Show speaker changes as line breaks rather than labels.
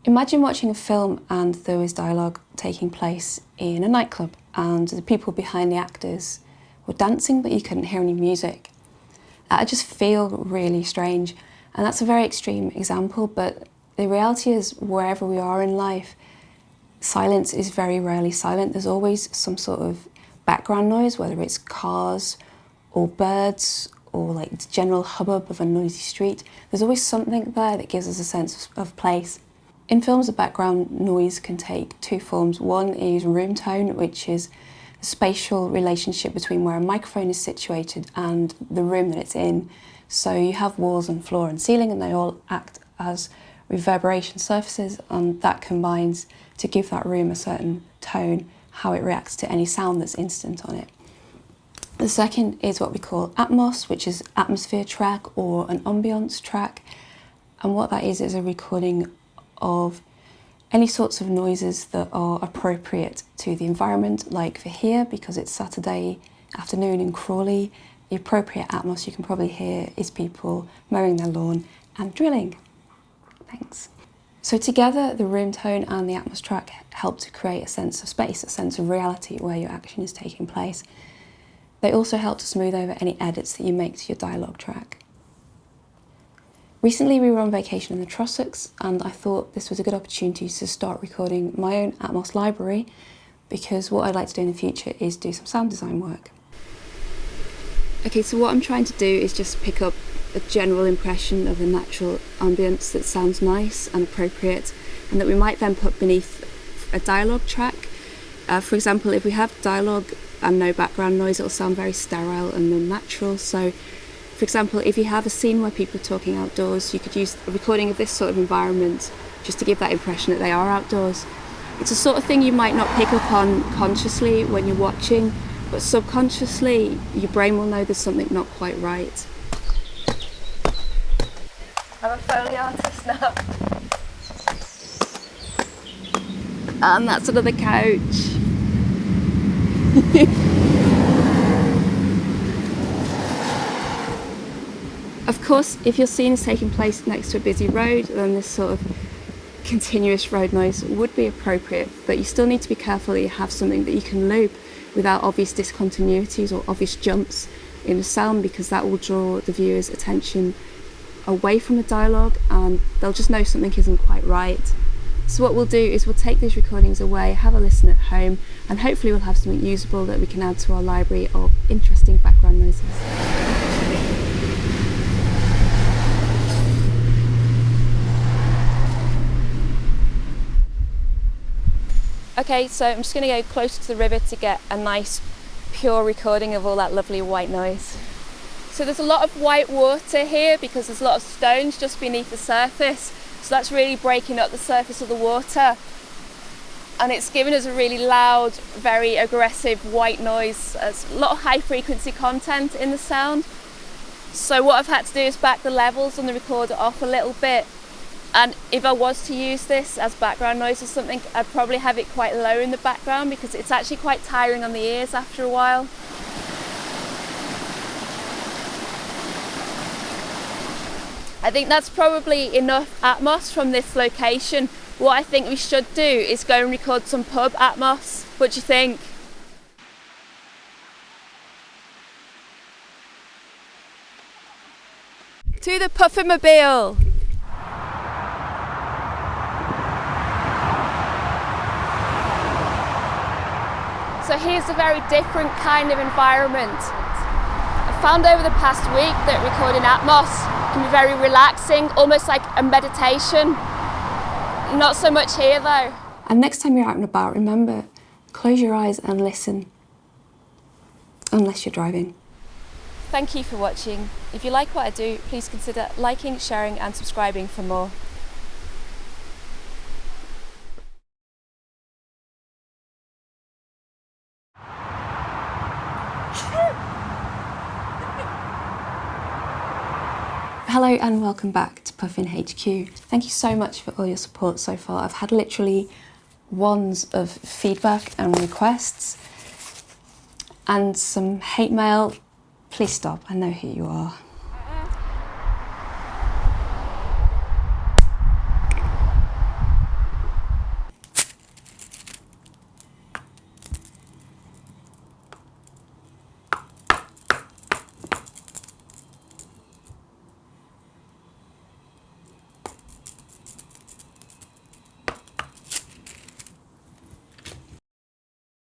Imagine watching a film and there was dialogue taking place in a nightclub and the people behind the actors were dancing but you couldn't hear any music. That'd just feel really strange, and that's a very extreme example, but the reality is wherever we are in life, silence is very rarely silent. There's always some sort of background noise, whether it's cars or birds or like the general hubbub of a noisy street. There's always something there that gives us a sense of place. In films, the background noise can take two forms. One is room tone, which is the spatial relationship between where a microphone is situated and the room that it's in. So you have walls and floor and ceiling, and they all act as reverberation surfaces, and that combines to give that room a certain tone, how it reacts to any sound that's instant on it. The second is what we call atmos, which is atmosphere track or an ambience track. And what that is a recording of any sorts of noises that are appropriate to the environment, like for here, because it's Saturday afternoon in Crawley, the appropriate atmos you can probably hear is people mowing their lawn and drilling. Thanks. So together, the room tone and the atmos track help to create a sense of space, a sense of reality where your action is taking place. They also help to smooth over any edits that you make to your dialogue track. Recently we were on vacation in the Trossachs, and I thought this was a good opportunity to start recording my own Atmos library, because what I'd like to do in the future is do some sound design work. Okay, so what I'm trying to do is just pick up a general impression of a natural ambience that sounds nice and appropriate, and that we might then put beneath a dialogue track. For example, if we have dialogue and no background noise, it'll sound very sterile and unnatural. So for example, if you have a scene where people are talking outdoors, you could use a recording of this sort of environment just to give that impression that they are outdoors. It's a sort of thing you might not pick up on consciously when you're watching, but subconsciously your brain will know there's something not quite right. I'm a Foley artist now. And that's another couch. Of course, if your scene is taking place next to a busy road, then this sort of continuous road noise would be appropriate, but you still need to be careful that you have something that you can loop without obvious discontinuities or obvious jumps in the sound, because that will draw the viewer's attention away from the dialogue and they'll just know something isn't quite right. So what we'll do is we'll take these recordings away, have a listen at home, and hopefully we'll have something usable that we can add to our library of interesting background noises. Okay, so I'm just going to go closer to the river to get a nice pure recording of all that lovely white noise. So there's a lot of white water here because there's a lot of stones just beneath the surface, so that's really breaking up the surface of the water, and it's giving us a really loud, very aggressive white noise. There's a lot of high frequency content in the sound, so what I've had to do is back the levels on the recorder off a little bit. And if I was to use this as background noise or something, I'd probably have it quite low in the background because it's actually quite tiring on the ears after a while. I think that's probably enough atmos from this location. What I think we should do is go and record some pub atmos. What do you think? To the Puffermobile! So here's a very different kind of environment. I found over the past week that recording atmos can be very relaxing, almost like a meditation. Not so much here though. And next time you're out and about, remember, close your eyes and listen. Unless you're driving. Thank you for watching. If you like what I do, please consider liking, sharing and subscribing for more. Hello and welcome back to Puffin HQ. Thank you so much for all your support so far. I've had literally wands of feedback and requests and some hate mail. Please stop, I know who you are.